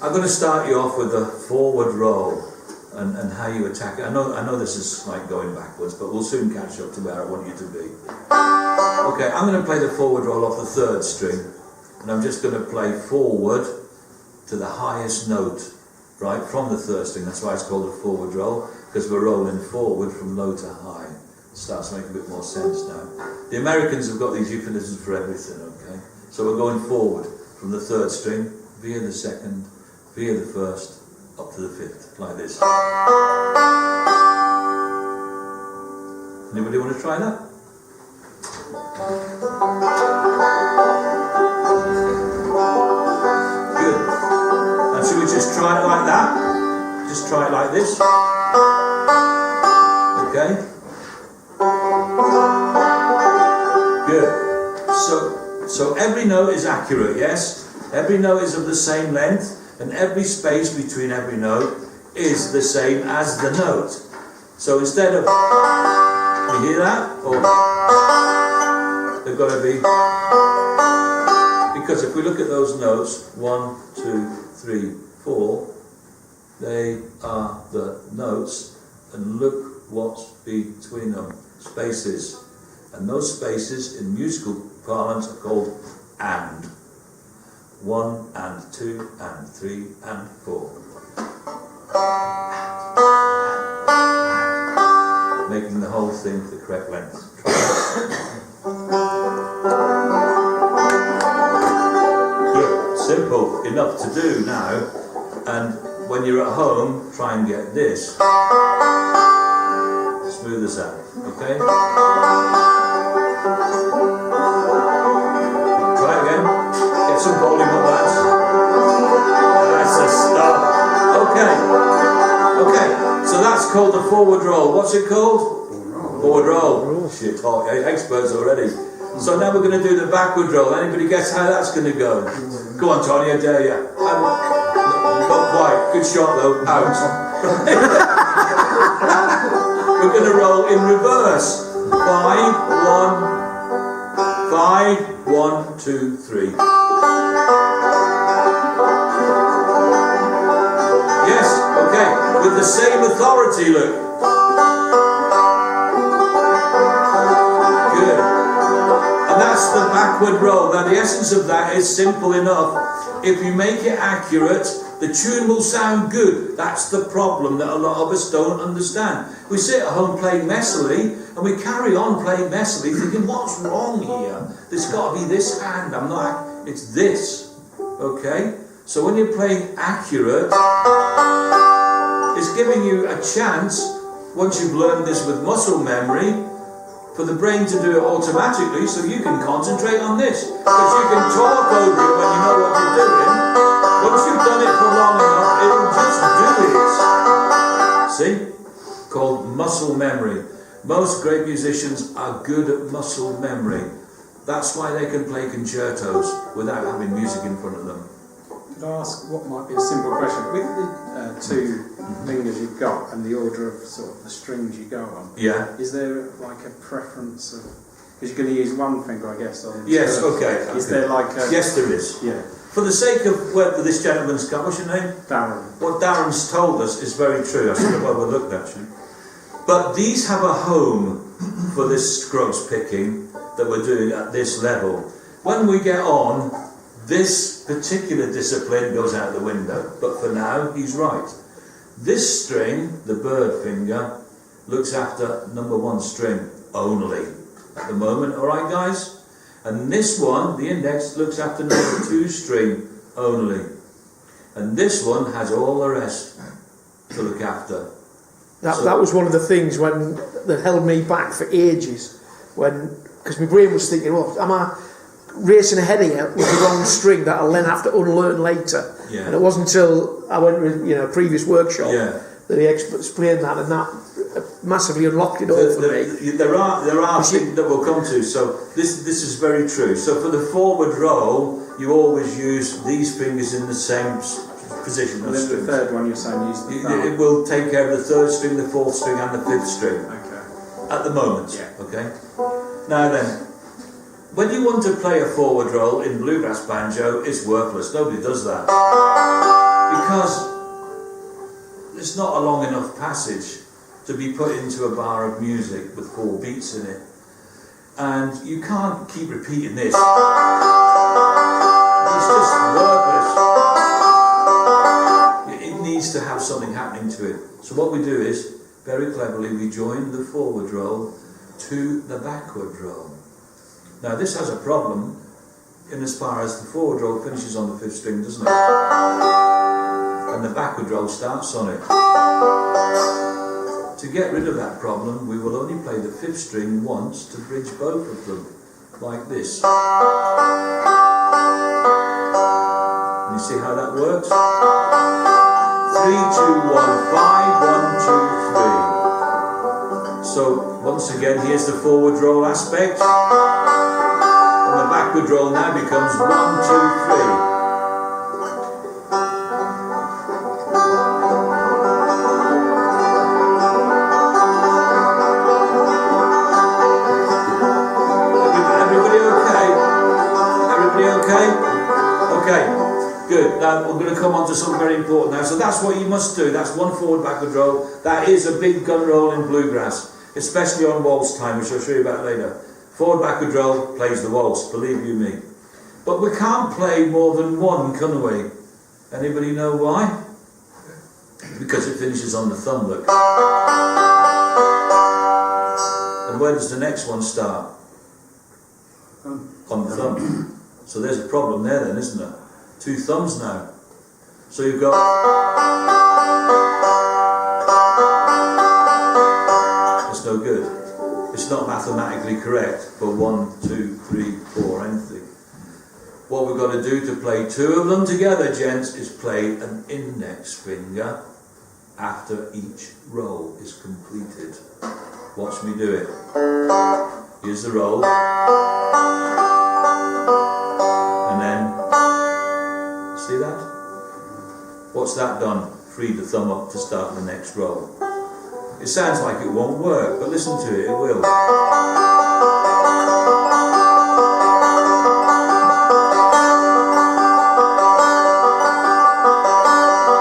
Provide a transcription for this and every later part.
I'm going to start you off with a forward roll and how you attack it. I know this is like going backwards, but we'll soon catch up to where I want you to be. Okay, I'm going to play the forward roll off the 3rd string, and I'm just going to play forward to the highest note, right, from the 3rd string. That's why it's called a forward roll, because we're rolling forward from low to high. It starts to make a bit more sense now. The Americans have got these euphemisms for everything, okay? So we're going forward from the 3rd string, via the 2nd, via the 1st, up to the 5th, like this. Anybody want to try that? Good. And should we just try it like that? Just try it like this. Okay. Good. So every note is accurate, yes? Every note is of the same length, and every space between every note is the same as the note. So instead of, you hear that? Or they've got to be, because if we look at those notes, 1, 2, 3, 4, they are the notes, and look what's between them, spaces. And those spaces in musical parlance are called and. 1 and 2 and 3 and 4. Making the whole thing the correct length. Good. Simple enough to do now. And when you're at home, try and get this. Smooth as out. Okay? Try again. Get some volume on that. That's a start. Okay, so that's called the forward roll. What's it called? Forward roll. Shit, experts already. So now we're going to do the backward roll. Anybody guess how that's going to go? Go on, Tony, I dare you. Not quite. Good shot though. Out. We're going to roll in reverse. 5, 1, 2, 3. Yes, okay, with the same authority, look. Good. And that's the backward roll. Now the essence of that is simple enough. If you make it accurate, the tune will sound good. That's the problem that a lot of us don't understand. We sit at home playing messily, and we carry on playing messily, thinking, what's wrong here? There's got to be this hand. It's this. Okay? So when you're playing accurate, it's giving you a chance, once you've learned this with muscle memory, for the brain to do it automatically, so you can concentrate on this. Because you can talk over it when you know what you're doing. Once you've done it for long enough, it'll just do it. See? Called muscle memory. Most great musicians are good at muscle memory. That's why they can play concertos without having music in front of them. Could I ask what might be a simple question? With the 2 fingers you've got and the order of sort of the strings you go on, is there like a preference of, because you're going to use one finger, I guess, on yes, okay. Is there like a... Yes, there is. Yeah. For the sake of where this gentleman's come, what's your name? Darren. What Darren's told us is very true. I should have overlooked actually. But these have a home for this gross picking that we're doing at this level. When we get on, this particular discipline goes out the window. But for now, he's right. This string, the bird finger, looks after number 1 string only at the moment. All right, guys? And this one, the index, looks after number 2 string only. And this one has all the rest to look after. That was one of the things that held me back for ages. Because my brain was thinking, well, am I racing ahead of you with the wrong string that I'll then have to unlearn later? Yeah. And it wasn't until I went with a previous workshop that he explained that, and that massively unlocked it all for me. There are things that we'll come to. So this is very true. So for the forward roll, you always use these fingers in the same position. And then the third one you're saying use the thumb. It will take care of the 3rd string, the 4th string, and the 5th string. Okay. At the moment. Yeah. Okay. Now then, when you want to play a forward roll in bluegrass banjo, it's worthless. Nobody does that. because it's not a long enough passage to be put into a bar of music with 4 beats in it. And you can't keep repeating this. It's just wordless. It needs to have something happening to it. So what we do is, very cleverly, we join the forward roll to the backward roll. Now this has a problem in as far as the forward roll finishes on the 5th string, doesn't it? And the backward roll starts on it. To get rid of that problem, we will only play the 5th string once to bridge both of them, like this. And you see how that works? 3, 2, 1, 5, 1, 2, 3. So, once again, here's the forward roll aspect. And the backward roll now becomes 1, 2, 3. Good. Now we're going to come on to something very important now. So that's what you must do. That's 1 forward backward roll. That is a big gun roll in bluegrass, especially on waltz time, which I'll show you about later. Forward backward roll plays the waltz, believe you me. But we can't play more than one, can we? Anybody know why? Because it finishes on the thumb, look. And where does the next one start? On the thumb. So there's a problem there then, isn't there? 2 thumbs now. So you've got... It's no good. It's not mathematically correct for 1, 2, 3, 4, anything. What we've got to do to play 2 of them together, gents, is play an index finger after each roll is completed. Watch me do it. Here's the roll. And then... See that? What's that done? Free the thumb up to start the next roll. It sounds like it won't work, but listen to it, it will.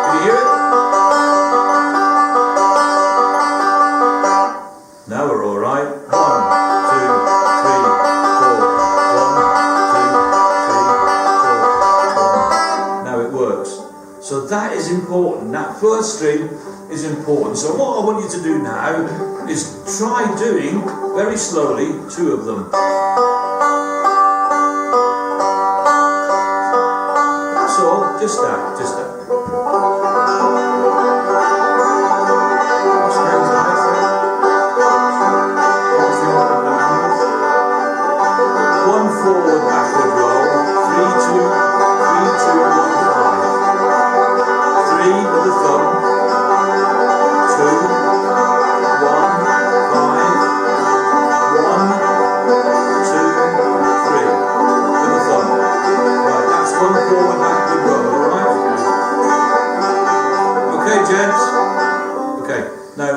Can you hear it? Now we're all right. 1, 2, 3, 4. 1, 2, 3, 4. Now it works. So that is important. That first string is important. So what I want you to do now is try doing, very slowly, 2 of them. That's all. Just that. Just that. One forward, backward roll. 3, 2, 3, 2, 1, 5. 3 with the thumb. 2, 1, 5. 1, 2, 3 with the thumb. Right, that's 1 forward, backward roll, alright? Okay, gents? Okay, now,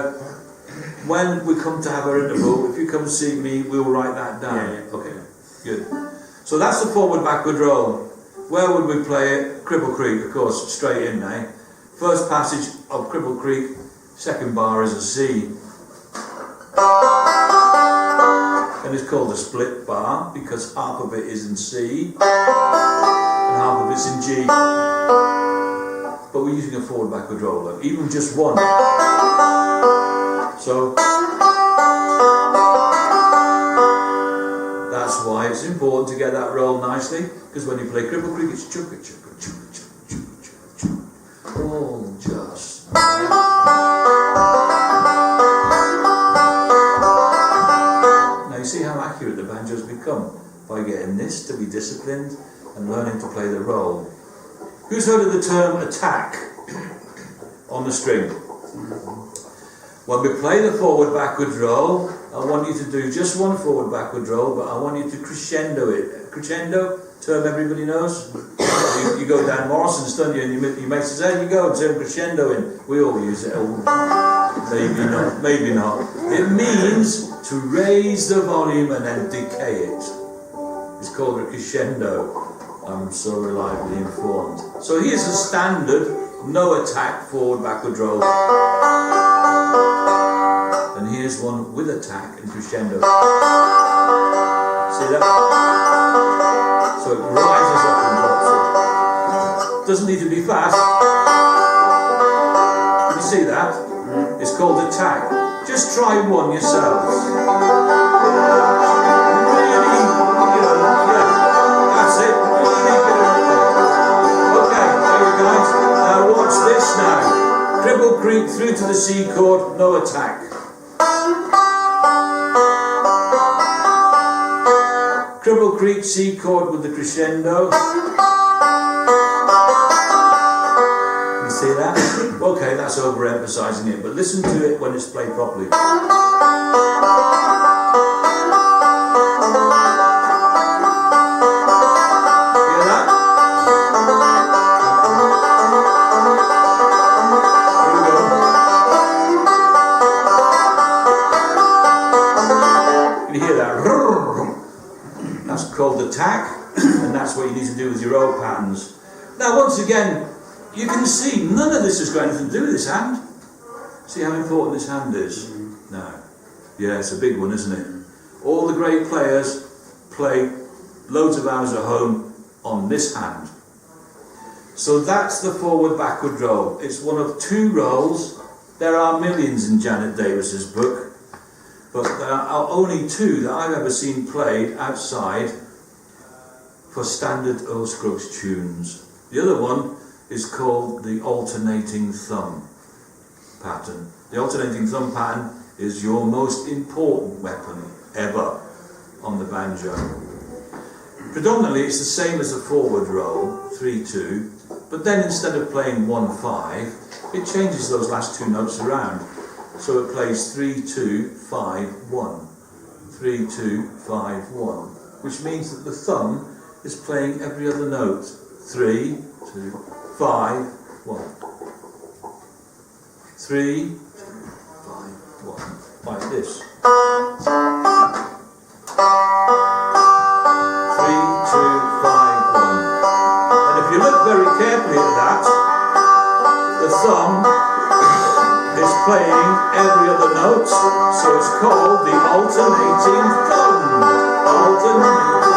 when we come to have our interval, if you come see me, we'll write that down. Yeah. Okay, good. So that's the forward, backward roll. Where would we play it? Cripple Creek, of course, straight in now. First passage of Cripple Creek, second bar is a C. And it's called a split bar because half of it is in C and half of it's in G. But we're using a forward, backward roll, look, even just one. So that's why it's important to get that roll nicely, because when you play Cripple Creek, it's chugga chugga chugga chugga chugga chugga chugga. All just right. Now you see how accurate the banjo's become by getting this to be disciplined and learning to play the roll. Who's heard of the term attack on the string? When we play the forward backward roll, I want you to do just one forward backward roll, but I want you to crescendo it. Crescendo, term everybody knows. You go down Morrison's, don't you? And your mate says, "There you go, term crescendo in." We all use it. Maybe not, maybe not. It means to raise the volume and then decay it. It's called a crescendo. I'm so reliably informed. So here's a standard no attack, forward, backward roll. And here's one with attack and crescendo. See that? So it rises up and drops up. Doesn't need to be fast. You see that? It's called attack. Just try one yourselves. Really, that's it. Really get it there. Okay, there you guys. Now watch this now. Cribble Creek through to the C chord, no attack. Cribble Creek C chord with the crescendo. You see that? Okay, that's overemphasizing it, but listen to it when it's played properly. Hear that? Here we go. You hear that? That's called attack, and that's what you need to do with your roll patterns. Now, once again, you can see none of this has got anything to do with this hand. See how important this hand is? No. Yeah, it's a big one, isn't it? All the great players play loads of hours at home on this hand. So that's the forward-backward roll. It's one of two rolls. There are millions in Janet Davis's book, but there are only two that I've ever seen played outside for standard Earl Scruggs tunes. The other one is called the alternating thumb pattern. The alternating thumb pattern is your most important weapon ever on the banjo. Predominantly it's the same as a forward roll, 3-2, but then instead of playing 1-5, it changes those last two notes around. So it plays 3-2-5-1, 3-2-5-1, which means that the thumb is playing every other note. 3-2-5-1, 3-2-5-1, like this. 3-2-5-1. And if you look very carefully at that, the thumb is playing every other note, so it's called the alternating thumb. Alternating thumb.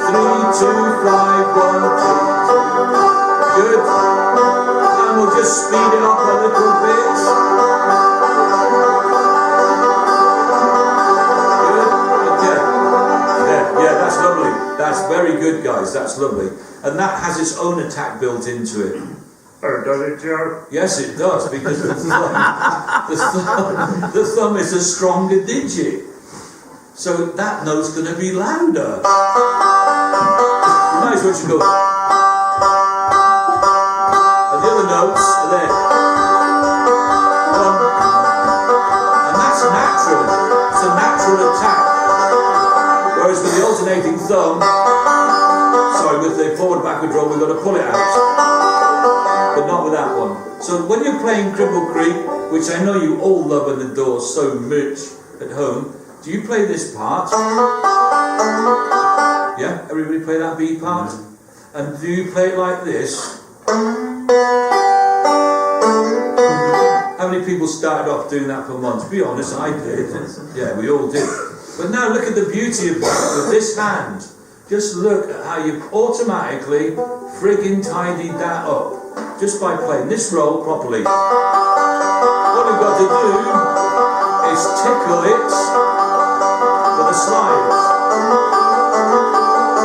3-2-5-1, 2-2. Good. And we'll just speed it up a little bit. Good. Okay. Yeah, that's lovely. That's very good, guys. That's lovely. And that has its own attack built into it. Oh, does it, Joe? Yes, it does, because the thumb is a stronger digit. So that note's going to be louder. You might as well just go. And the other notes are there. And that's natural. It's a natural attack. Whereas with the alternating thumb, with the forward-backward roll, we've got to pull it out. But not with that one. So when you're playing Cribble Creek, which I know you all love and adore so much at home, do you play this part? Yeah? Everybody play that B part? And do you play it like this? How many people started off doing that for months? Be honest, I did. Yeah, we all did. But now look at the beauty of that with this hand. Just look at how you've automatically friggin' tidied that up just by playing this roll properly. What we've got to do is tickle it with a slide.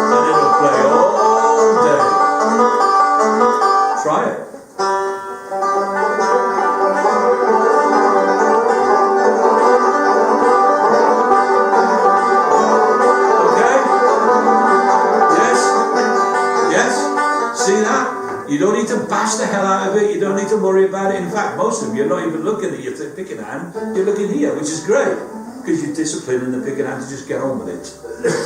And it'll play all day. Try it. See that? You don't need to bash the hell out of it, you don't need to worry about it. In fact, most of you are not even looking at your picking hand, you're looking here, which is great, because you're disciplined in the picking hand to just get on with it.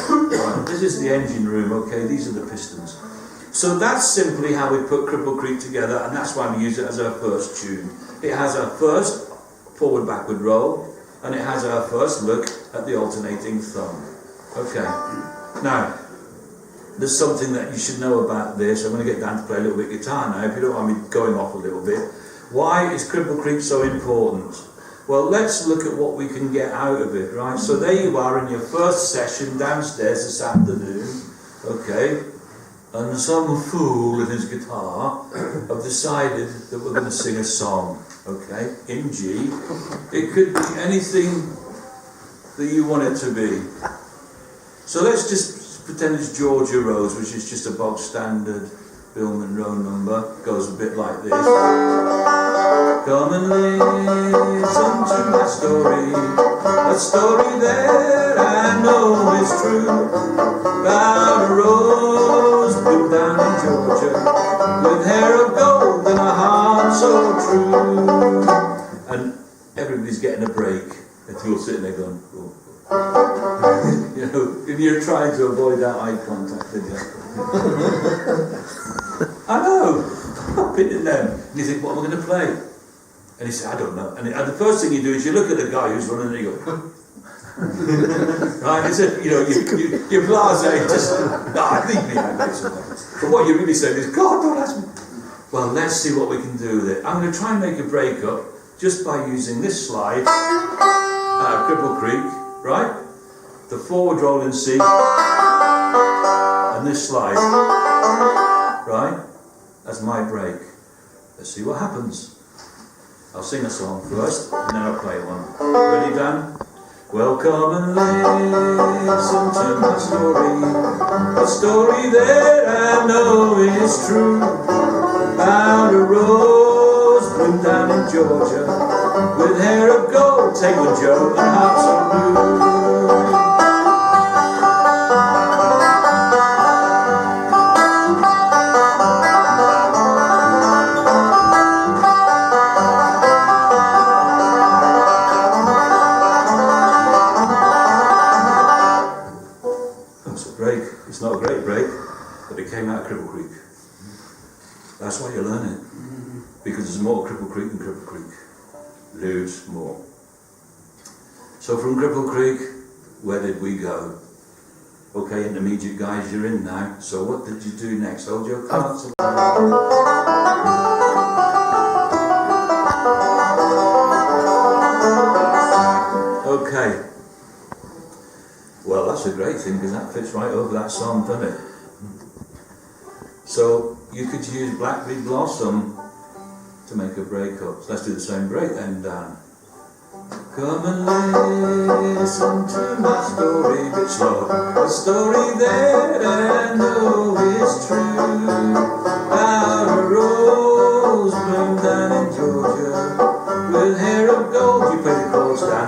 Right, this is the engine room, okay, these are the pistons. So that's simply how we put Cribble Creek together, and that's why we use it as our first tune. It has our first forward-backward roll, and it has our first look at the alternating thumb. Okay, now, there's something that you should know about this. I'm going to get Dan to play a little bit of guitar now, if you don't mind me going off a little bit. Why is Cripple Creek so important? Well, let's look at what we can get out of it, right? So there you are in your first session downstairs this afternoon, okay? And some fool and his guitar have decided that we're going to sing a song, okay, in G. It could be anything that you want it to be. So let's just pretend it's Georgia Rose, which is just a bog standard Bill Monroe number. Goes a bit like this. Come and listen to my story, a story that I know is true, about a rose bloomed down in Georgia, with hair of gold and a heart so true. And everybody's getting a break, and you're sitting there going, oh. You know, and you're trying to avoid that eye contact, aren't you? I know, I've been in them. And you think, what am I going to play? And he said, I don't know. And the first thing you do is you look at the guy who's running and you go, right? It's a, you know, you're blasé, just, no, leave me out basically. But what you're really saying is, God, don't ask me. Well, let's see what we can do with it. I'm going to try and make a break-up just by using this slide out of Cripple Creek, right? The forward rolling C, and this slide, right? That's my break. Let's see what happens. I'll sing a song first, and then I'll play one. Ready, Dan? Well, come and listen to my story, a story that I know is true, about a rose bloomed down in Georgia, with hair of gold, take one Joe, and hearts of blue. It's not a great break, but it came out of Cripple Creek. That's why you learn it. Because there's more Cripple Creek than Cripple Creek. Loads more. So from Cripple Creek, where did we go? Okay, intermediate guys, you're in now. So what did you do next? Hold your cards. Okay. Well, that's a great thing because that fits right over that song, doesn't it? So you could use Blackberry Blossom to make a break-up. So let's do the same break then, Dan. Come and listen to my story, bit slow. A story that I know is true, about a rose bloomed down in Georgia, with hair of gold. You play the chords, Dan.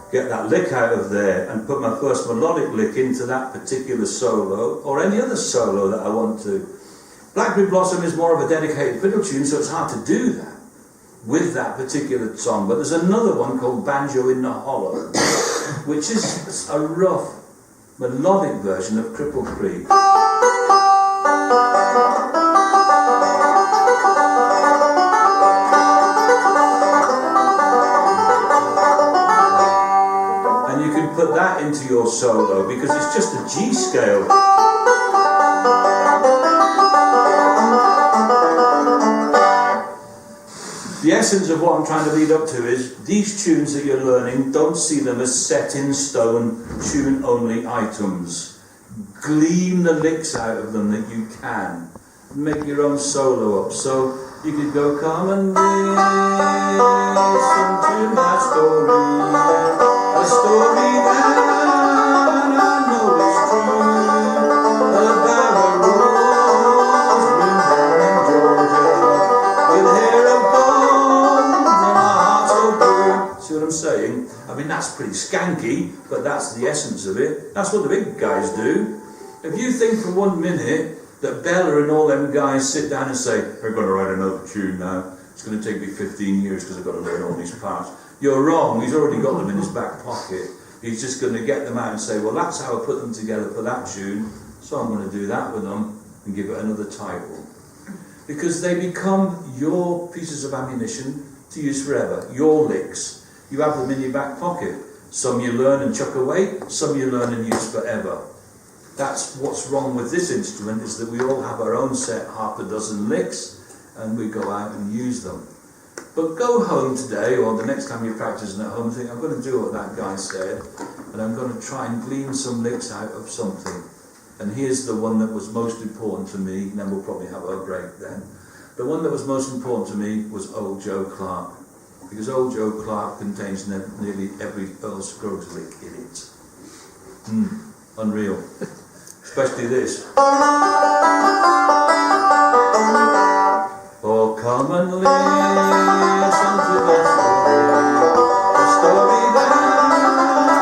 Get that lick out of there and put my first melodic lick into that particular solo or any other solo that I want to. Blackberry Blossom is more of a dedicated fiddle tune, so it's hard to do that with that particular song. But there's another one called Banjo in the Hollow, which is a rough melodic version of Cripple Creek. Put that into your solo because it's just a G scale. The essence of what I'm trying to lead up to is these tunes that you're learning, don't see them as set in stone, tune only items. Glean the licks out of them that you can. Make your own solo up. So you could go, come and listen to my story. A story that I know is true, about a rose bloomed down in Georgia, with hair of gold and a heart so blue. See what I'm saying? I mean, that's pretty skanky, but that's the essence of it. That's what the big guys do. If you think for 1 minute that Bella and all them guys sit down and say, we're going to write another tune now, it's going to take me 15 years because I've got to learn all these parts. You're wrong, he's already got them in his back pocket. He's just going to get them out and say, well, that's how I put them together for that tune, so I'm going to do that with them and give it another title. Because they become your pieces of ammunition to use forever, your licks. You have them in your back pocket. Some you learn and chuck away, some you learn and use forever. That's what's wrong with this instrument, is that we all have our own set half a dozen licks and we go out and use them. But go home today, or the next time you're practicing at home, think, I'm going to do what that guy said, and I'm going to try and glean some licks out of something. And here's the one that was most important to me, and then we'll probably have a break then. The one that was most important to me was Old Joe Clark, because Old Joe Clark contains nearly every Earl Scruggs lick in it. Unreal. Especially this. Oh, come and listen to the story that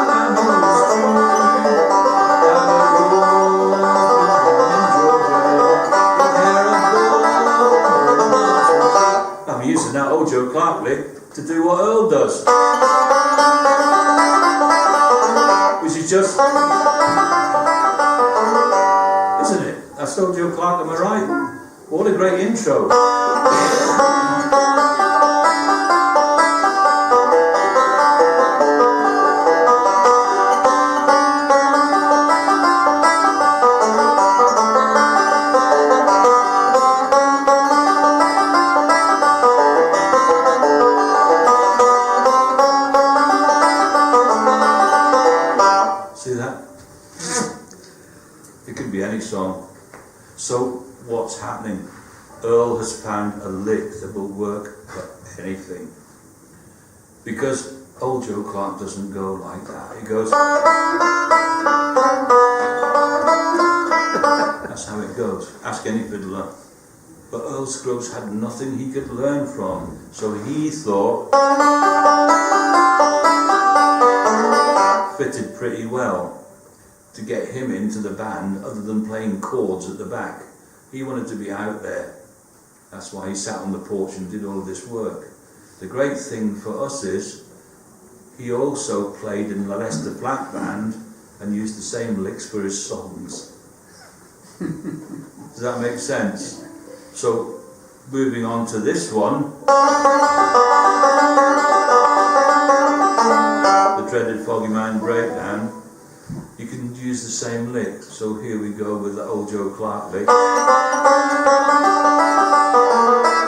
I know is true. I'm using that Old Joe Clark lick to do what Earl does, which is just, isn't it? That's Old Joe Clark, am I right? What a great intro. Song. So what's happening? Earl has found a lick that will work for anything, because Old Joe Clark doesn't go like that. He goes, that's how it goes. Ask any fiddler. But Earl Scruggs had nothing he could learn from, so he thought fitted pretty well to get him into the band, other than playing chords at the back. He wanted to be out there. That's why he sat on the porch and did all of this work. The great thing for us is, he also played in the Leicester Flat Band and used the same licks for his songs. Does that make sense? So, moving on to this one. The dreaded Foggy Mountain Breakdown. You can use the same lick. So here we go with the Old Joe Clark lick.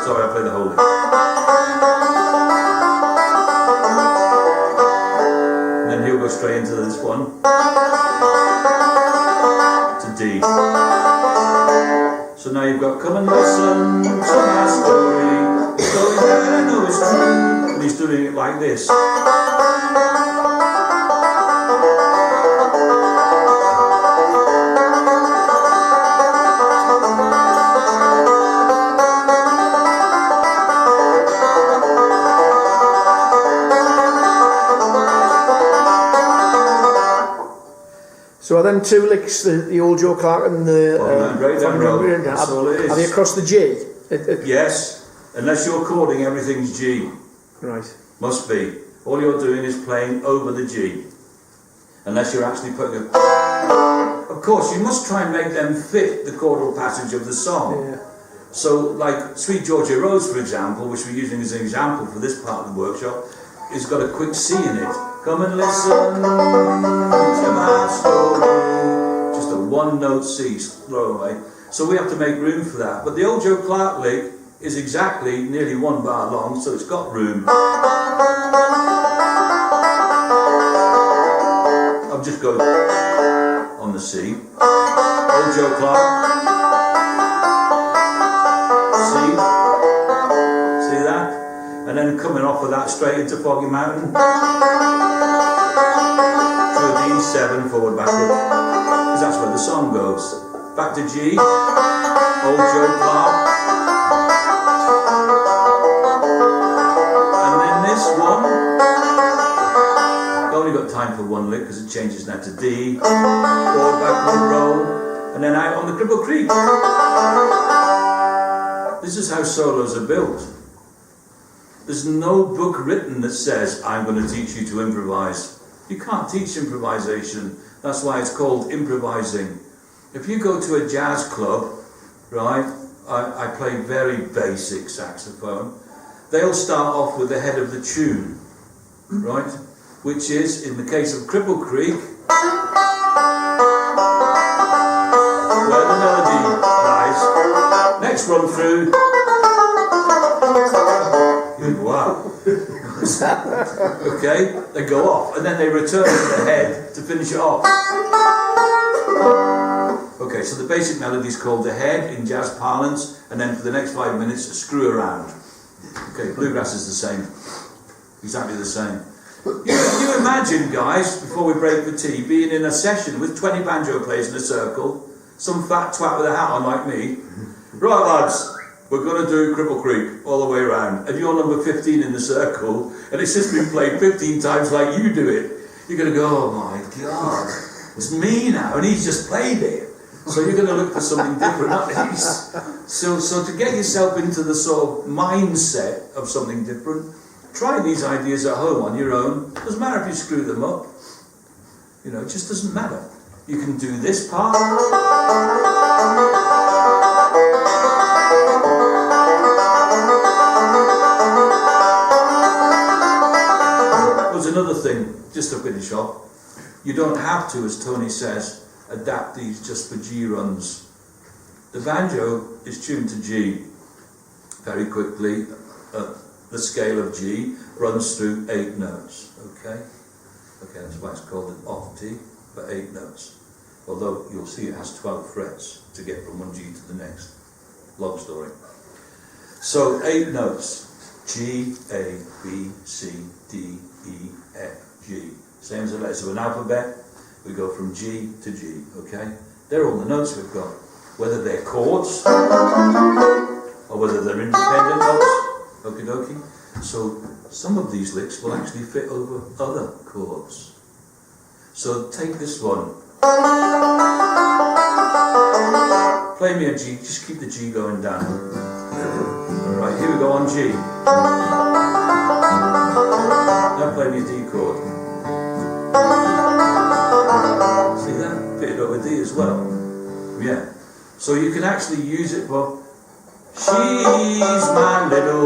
Sorry, I played the whole lick. And then he'll go straight into this one. To D. So now you've got, come and listen to my story. The story that I know is true. And he's doing it like this. So are them two licks, the Old Joe Clark and the Breakdown? That's all it is. Are they across the G? Yes, unless you're chording, everything's G. Right. Must be. All you're doing is playing over the G. Unless you're actually putting a... Of course, you must try and make them fit the chordal passage of the song. Yeah. So, like Sweet Georgia Rose, for example, which we're using as an example for this part of the workshop, it's got a quick C in it. Come and listen to my story. Just a one-note C, throw away. So we have to make room for that. But the Old Joe Clark lick is exactly nearly one bar long, so it's got room. I'm just going on the C. Old Joe Clark. C. See that? And then coming off of that straight into Foggy Mountain. To a D7, forward, backward. Because that's where the song goes. Back to G. Old Joe Clark. And then this one. I've only got time for one lick because it changes now to D. Forward, backward, roll. And then out on the Cripple Creek. This is how solos are built. There's no book written that says, I'm going to teach you to improvise. You can't teach improvisation. That's why it's called improvising. If you go to a jazz club, right, I play very basic saxophone, they'll start off with the head of the tune, right, which is, in the case of Cripple Creek, where the melody lies. Next run through. Wow. Okay, they go off, and then they return to the head to finish it off. Okay, so the basic melody is called the head in jazz parlance, and then for the next 5 minutes, screw around. Okay, bluegrass is the same. Exactly the same. You imagine, guys, before we break for tea, being in a session with 20 banjo players in a circle, some fat twat with a hat on like me. Right, lads, we're going to do Cripple Creek all the way around. And you're number 15 in the circle, and it's just been played 15 times like you do it. You're going to go, oh my God, it's me now, and he's just played it. So you're going to look for something different, at least. So to get yourself into the sort of mindset of something different, try these ideas at home on your own. Doesn't matter if you screw them up. You know, it just doesn't matter. You can do this part. There's another thing, just to finish off. You don't have to, as Tony says, adapt these just for G runs. The banjo is tuned to G very quickly. The scale of G runs through 8 notes. Okay, that's why it's called an octave, for 8 notes. Although you'll see it has 12 frets to get from one G to the next. Long story. So 8 notes: G, A, B, C, D, E, F, G. Same as the letters of an alphabet. We go from G to G. Okay, they're all the notes we've got. Whether they're chords or whether they're independent notes. Okie dokie. So some of these licks will actually fit over other chords. So take this one. Play me a G, just keep the G going down. Alright, here we go on G. Now play me a D chord. See that? Fitted over D as well. Yeah. So you can actually use it for she's my little,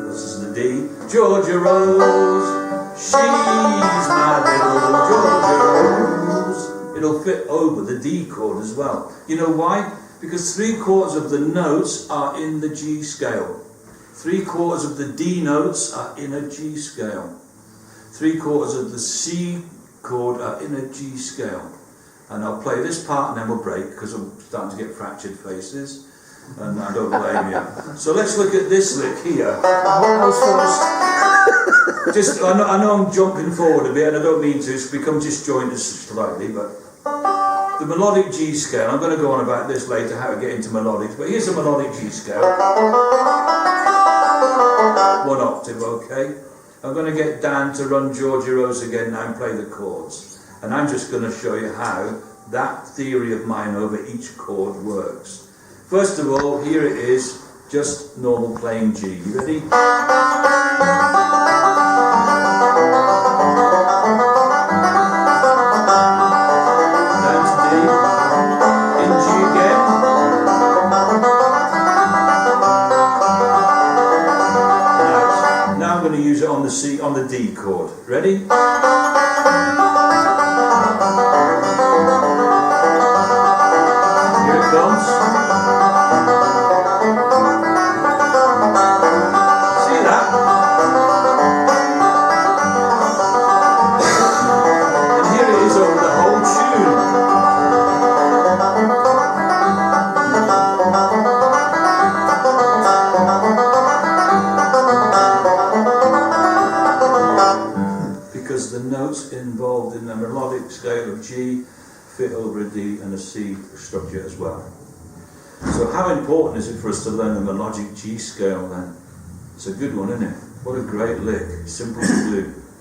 this is the D, Georgia Rose. She's my little Georgia Rose. It'll fit over the D chord as well. You know why? Because 3/4 of the notes are in the G scale. 3/4 of the D notes are in a G scale. 3/4 of the C chord are in a G scale. And I'll play this part and then we'll break because I'm starting to get fractured faces. And I don't blame you. So let's look at this lick here. Just, I know I'm jumping forward a bit, and I don't mean to. It's become disjointed slightly, but the melodic G scale. I'm going to go on about this later, how to get into melodics. But here's a melodic G scale. 1 octave, okay. I'm going to get Dan to run Georgia Rose again now and play the chords. And I'm just going to show you how that theory of mine over each chord works. First of all, here it is, just normal plain G. You ready? Down to D, in G again. Now I'm going to use it on the C, on the D chord. Ready? Here it comes. See that? And here it is over the whole tune. Because the notes involved in the melodic scale of G fit over a D and a C structure as well. So how important is it for us to learn the melodic G scale then? It's a good one, isn't it? What a great lick, simple to do.